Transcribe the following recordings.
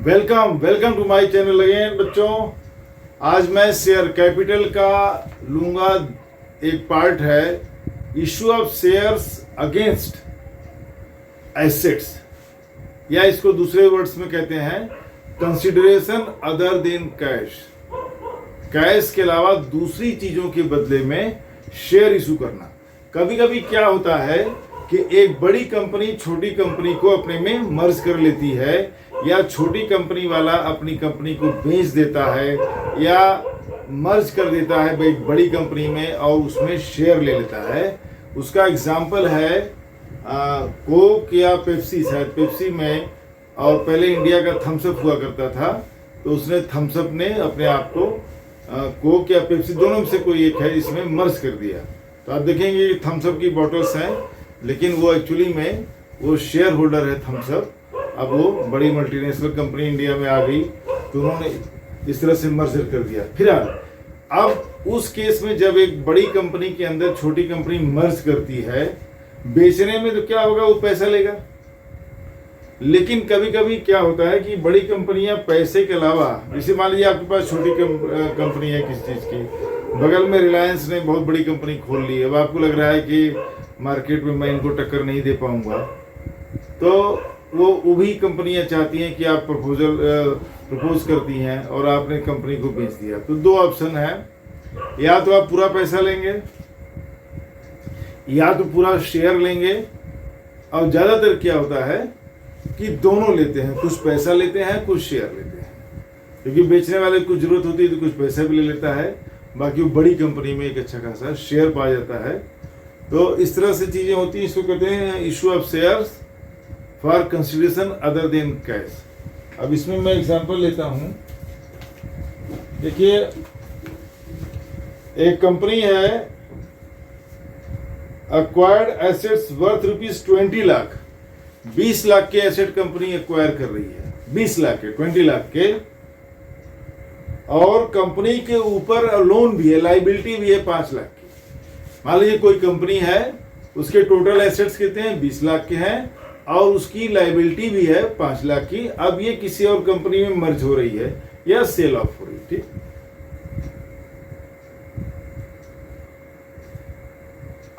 Welcome welcome to my channel again बच्चों। आज मैं शेयर कैपिटल का लूंगा। एक पार्ट है issue of shares against assets, या इसको दूसरे वर्ड्स में कहते हैं consideration other than cash. Cash के अलावा दूसरी चीजों के बदले में शेयर इशू करना। कभी कभी क्या होता है कि एक बड़ी कंपनी छोटी कंपनी को अपने में मर्ज कर लेती है, या छोटी कंपनी वाला अपनी कंपनी को बेच देता है या मर्ज कर देता है एक बड़ी कंपनी में और उसमें शेयर ले लेता है। उसका एग्जाम्पल है कोक या पेप्सी। शायद पेप्सी में, और पहले इंडिया का थम्सअप हुआ करता था, तो उसने थम्सअप ने अपने आप को कोक या पेप्सी दोनों में से कोई एक है इसमें मर्ज कर दिया। तो आप देखेंगे कि थम्सअप की बॉटल्स हैं, लेकिन वो एक्चुअली में वो शेयर होल्डर है थम्सअप। अब वो बड़ी मल्टीनेशनल कंपनी इंडिया में आ गई, तो उन्होंने इस तरह से मर्जर कर दिया। फिलहाल अब उस केस में जब एक बड़ी कंपनी के अंदर छोटी कंपनी मर्ज करती है, बेचने में तो क्या होगा, वो पैसा लेगा। लेकिन कभी कभी क्या होता है कि बड़ी कंपनियां पैसे के अलावा, जैसे मान लीजिए आपके पास छोटी कंपनी है किसी चीज की, बगल में रिलायंस ने बहुत बड़ी कंपनी खोल ली। अब आपको लग रहा है कि मार्केट में मैं इनको टक्कर नहीं दे पाऊंगा, तो वो भी कंपनियां चाहती हैं कि आप प्रपोज करती हैं और आपने कंपनी को बेच दिया। तो दो ऑप्शन है, या तो आप पूरा पैसा लेंगे या तो पूरा शेयर लेंगे। और ज्यादातर क्या होता है कि दोनों लेते हैं, कुछ पैसा लेते हैं कुछ शेयर लेते हैं, क्योंकि बेचने वाले को जरूरत होती है तो कुछ पैसा भी ले लेता है, बाकी वो बड़ी कंपनी में एक अच्छा खासा शेयर पाया जाता है। तो इस तरह से चीजें होती हैं। इसको कहते हैं issue of shares for consideration other than cash. अब इसमें मैं एग्जांपल लेता हूं। देखिए, एक कंपनी है, acquired assets worth ₹20 lakh. 20 lakh के एसेट कंपनी एक्वायर कर रही है, 20 लाख के, 20 लाख के। और कंपनी के ऊपर लोन भी है, लाइबिलिटी भी है 5 लाख की। मान लीजिए कोई कंपनी है, उसके टोटल एसेट्स कितने हैं, 20 लाख के हैं, और उसकी लाइबिलिटी भी है 5 लाख की। अब ये किसी और कंपनी में मर्ज हो रही है या सेल ऑफ हो रही है, ठीक।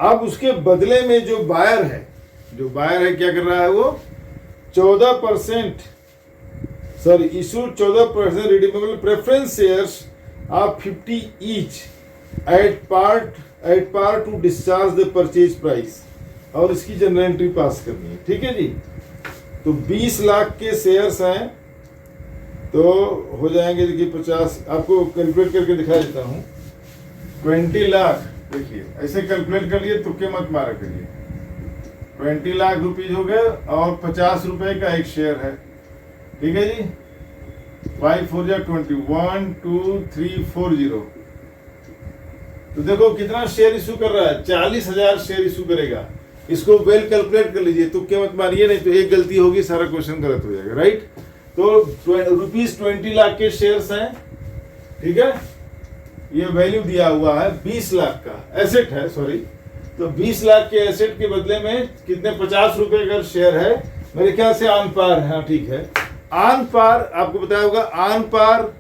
अब उसके बदले में जो बायर है क्या कर रहा है, वो 14% issue 14% redeemable preference shares of 50 each at par to discharge the purchase price, और इसकी जनरल एंट्री पास करनी है, ठीक है जी। तो 20 लाख के शेयर्स हैं, तो हो जाएंगे, देखिए 50, आपको कैलकुलेट करके दिखा देता हूं। 20 लाख, देखिए ऐसे कैलकुलेट कर लिए, तुक्के मत मारा करिए। 20 लाख रुपीज हो गए और 50 रुपए का एक शेयर है, ठीक है जी। 5 4 जा 20, 1 2 3 4 0। तो देखो कितना शेयर इशू कर रहा है, 40,000 शेयर इशू करेगा। इसको वेल कैलकुलेट कर लीजिए, तुक्के मत मारिए, नहीं तो एक गलती होगी सारा क्वेश्चन गलत हो जाएगा, राइट। तो ₹20 लाख के शेयर्स हैं, ठीक है। ये वैल्यू दिया हुआ है, 20 लाख का एसेट है, सॉरी। तो 20 लाख के एसेट के बदले में कितने, 50 रुपए का शेयर है, मेरे ख्याल से ऑन पार है, हाँ ठीक है। ऑन पार आपको बताया होगा, on par,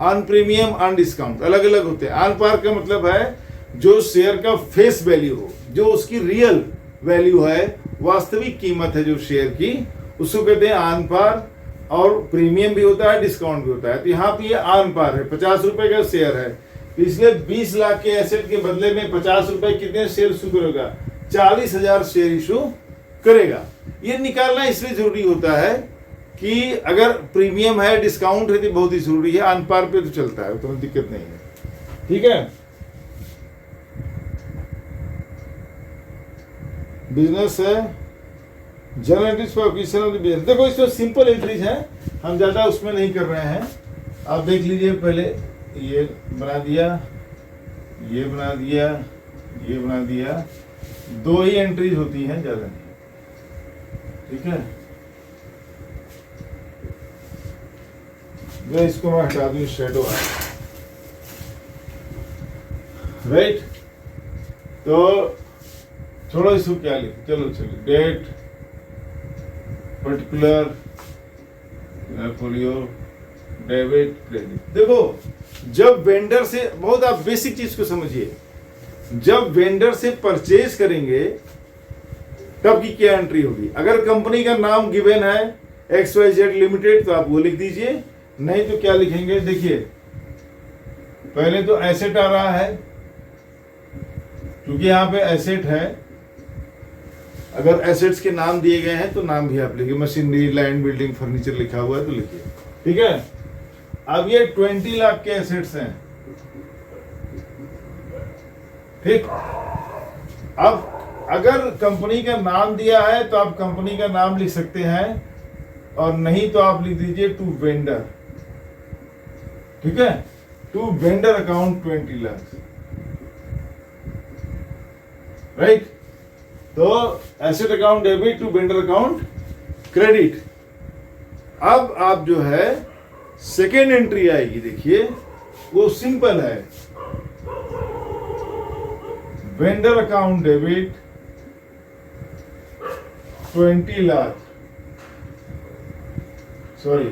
on premium, on discount अलग अलग होते हैं। ऑन पार का मतलब है जो शेयर का फेस वैल्यू हो, जो उसकी रियल वैल्यू है, वास्तविक कीमत है जो शेयर की, उसको कहते हैं ऑन पार। और प्रीमियम भी होता है, डिस्काउंट भी होता है। तो यहाँ पे ये ऑन पार है, 50 रुपए का शेयर है, तो इसलिए 20 लाख के एसेट के बदले में 50 रुपए कितने शेयर इशू करेगा, 40,000 शेयर इशू करेगा। ये निकालना इसलिए जरूरी होता है कि अगर प्रीमियम है, डिस्काउंट है, तो बहुत ही जरूरी है। ऑन पार पे तो चलता है, तो दिक्कत नहीं है, ठीक है। बिजनेस है, general entries for acquisition of the business. देखो इसमें सिंपल एंट्रीज हैं, हम ज्यादा उसमें नहीं कर रहे हैं। आप देख लीजिए, पहले ये बना दिया, ये बना दिया, ये बना दिया, 2 ही एंट्रीज होती हैं, ज्यादा नहीं, ठीक है। मैं इसको मैं हटा दूं, शेडो है, राइट। तो छोड़ो इसको, क्या लिख, चलो चलो, date particular portfolio debit credit. देखो जब वेंडर से, बहुत आप बेसिक चीज को समझिए, जब वेंडर से परचेज करेंगे तब की क्या एंट्री होगी। अगर कंपनी का नाम गिवन है XYZ लिमिटेड तो आप वो लिख दीजिए, नहीं तो क्या लिखेंगे, देखिए पहले तो एसेट आ रहा है, क्योंकि यहाँ पे एसेट है, अगर एसेट्स के नाम दिए गए हैं तो नाम भी आप लिखिए, मशीनरी, लैंड, बिल्डिंग, फर्नीचर लिखा हुआ है तो लिखिए, ठीक है। अब ये 20 लाख के एसेट्स हैं, ठीक। अब अगर कंपनी का नाम दिया है तो आप कंपनी का नाम लिख सकते हैं, और नहीं तो आप लिख दीजिए टू वेंडर, ठीक है, to vendor account 20 lakh, right. तो asset account debit to vendor account credit. अब आप जो है सेकेंड एंट्री आएगी, देखिए वो सिंपल है, vendor account debit 20 lakh, sorry,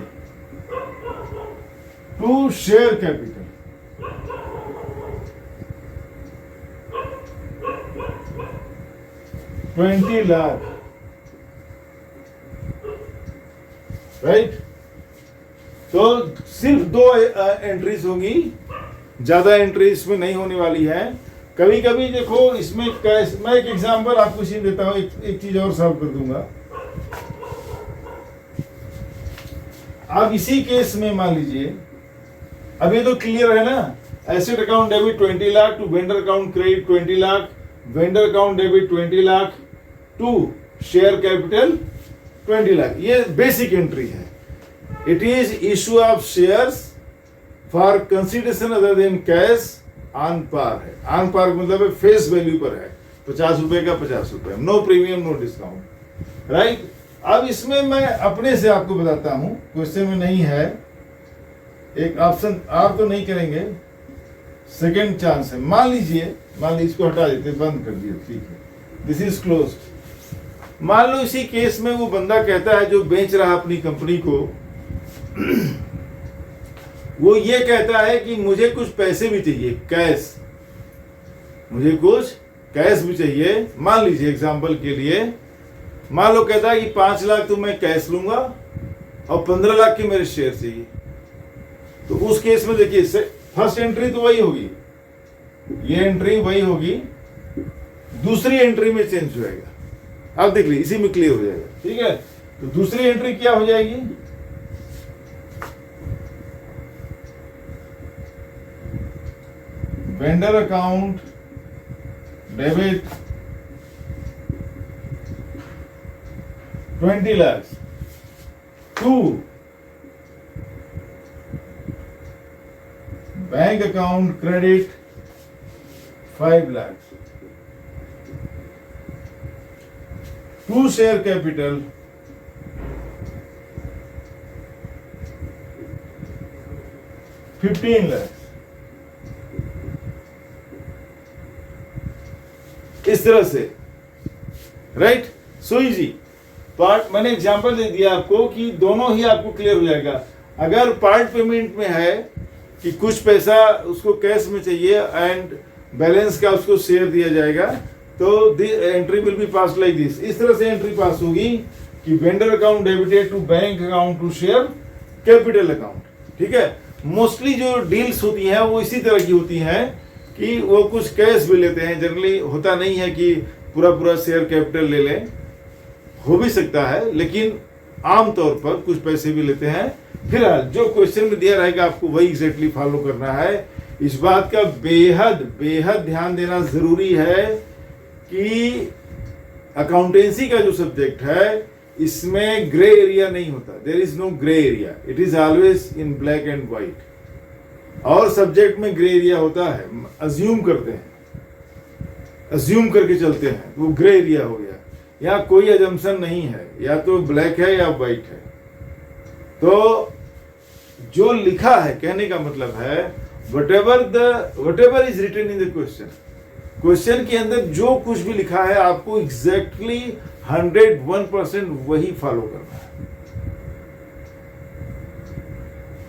to share capital, $20 lakh, right. तो सिर्फ 2 एंट्रीज होंगी, ज्यादा एंट्रीज में नहीं होने वाली है। कभी कभी देखो इसमें कैश, मैं एक एग्जांपल आपको सीन देता हूं, एक चीज और सॉल्व कर दूंगा। आप इसी केस में मान लीजिए, अब ये तो क्लियर है ना, asset account debit 20 lakh to vendor account credit 20 lakh, vendor account debit 20 lakh to share capital 20 lakh, ये बेसिक एंट्री है। It is issue of shares for consideration other than cash, on par है, ऑन पार मतलब फेस वैल्यू पर है, 50 रुपए का 50 रुपए, no premium no discount, right. अब इसमें मैं अपने से आपको बताता हूं, क्वेश्चन में नहीं है, एक ऑप्शन आप तो नहीं करेंगे, सेकेंड चांस है। मान लीजिए इसको हटा देते, बंद कर दिया, ठीक है, दिस इज क्लोज। मान लो इसी केस में वो बंदा कहता है जो बेच रहा अपनी कंपनी को, वो ये कहता है कि मुझे कुछ पैसे भी चाहिए, कैश, मुझे कुछ कैश भी चाहिए। मान लीजिए एग्जांपल के लिए, मान लो कहता है कि 5 लाख तो मैं कैश लूंगा और 15 लाख के मेरे शेयर चाहिए। तो उस केस में देखिए फर्स्ट एंट्री तो वही होगी, ये एंट्री वही होगी, दूसरी एंट्री में चेंज हो जाएगा। आप देख लीजिए इसी में क्लियर हो जाएगा, ठीक है। तो दूसरी एंट्री क्या हो जाएगी, vendor account debit 20 lakh to bank account credit 5 lakh to share capital 15 lakh. इस तरह से, राइट, सो इजी। पार्ट मैंने एग्जांपल दे दिया आपको कि दोनों ही आपको क्लियर हो जाएगा। अगर पार्ट पेमेंट में है कि कुछ पैसा उसको कैश में चाहिए एंड बैलेंस का उसको शेयर दिया जाएगा, तो the entry will be pass like this. इस तरह से एंट्री पास होगी कि vendor account debited to bank account to share capital account, ठीक है। मोस्टली जो डील्स होती हैं वो इसी तरह की होती हैं कि वो कुछ कैश भी लेते हैं, जनरली होता नहीं है कि पूरा शेयर कैपिटल ले लें, हो भी सकता है, लेकिन आमतौर पर कुछ पैसे भी लेते हैं। फिलहाल जो क्वेश्चन में दिया रहेगा आपको वही एग्जैक्टली फॉलो करना है। इस बात का बेहद ध्यान देना जरूरी है कि अकाउंटेंसी का जो सब्जेक्ट है इसमें ग्रे एरिया नहीं होता, there is no grey area, it is always in black and white. और सब्जेक्ट में ग्रे एरिया होता है, अज्यूम करते हैं, अज्यूम करके चलते हैं, वो ग्रे एरिया हो गया। यहाँ कोई अजम्पशन नहीं है, या तो ब्लैक है या व्हाइट है। तो जो लिखा है, कहने का मतलब है whatever is written in the question के अंदर जो कुछ भी लिखा है आपको एग्जैक्टली 101% वही फॉलो करना है।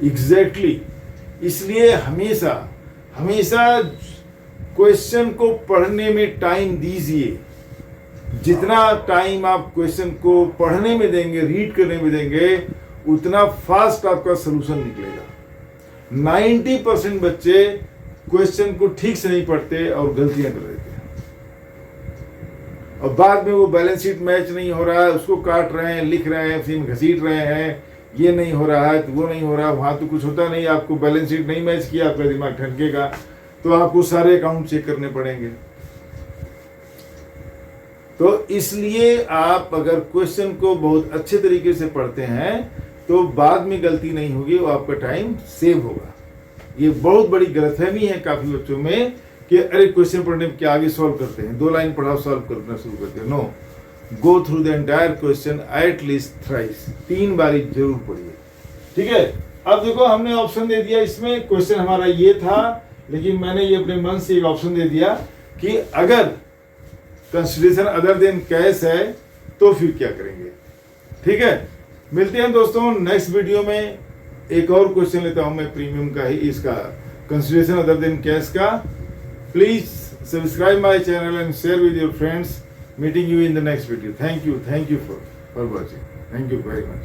एग्जैक्टली इसलिए हमेशा हमेशा क्वेश्चन को पढ़ने में टाइम दीजिए। जितना टाइम आप क्वेश्चन को पढ़ने में देंगे, रीड करने में देंगे, उतना फास्ट आपका सोल्यूशन निकलेगा। 90% बच्चे क्वेश्चन को ठीक से नहीं पढ़ते और गलतियां कर देते हैं, और बाद में वो बैलेंस शीट मैच नहीं हो रहा है, उसको काट रहे हैं, लिख रहे हैं, फिर घसीट रहे हैं, ये नहीं हो रहा है तो वो नहीं हो रहा, वहां तो कुछ होता नहीं, आपको बैलेंस शीट नहीं मैच किया, आपका दिमाग ठनकेगा, तो आपको सारे अकाउंट चेक करने पड़ेंगे। तो इसलिए आप अगर क्वेश्चन को बहुत अच्छे तरीके से पढ़ते हैं तो बाद में गलती नहीं होगी, वो आपका टाइम सेव होगा। ये बहुत बड़ी गलतफहमी है काफी बच्चों में कि अरे क्वेश्चन पढ़ने के आगे सॉल्व करते हैं, 2 लाइन पढ़ाओ सॉल्व करना शुरू करते हैं। No, go through the entire question at least thrice, 3 बारी जरूर पढ़िए। ठीक है, अब देखो हमने ऑप्शन दे दिया, इसमें क्वेश्चन हमारा ये था, लेकिन मैंने ये अपने मन से एक ऑप्शन दे दिया कि अगर कंसिडरेशन अदर देन कैश है तो फिर क्या करेंगे। ठीक है, मिलते हैं दोस्तों नेक्स्ट वीडियो में। एक और क्वेश्चन लेता हूं मैं प्रीमियम का ही, इसका कंसिडरेशन अदर देन कैश का। Please subscribe my channel and share with your friends. Meeting you in the next video. Thank you for watching. Thank you very much.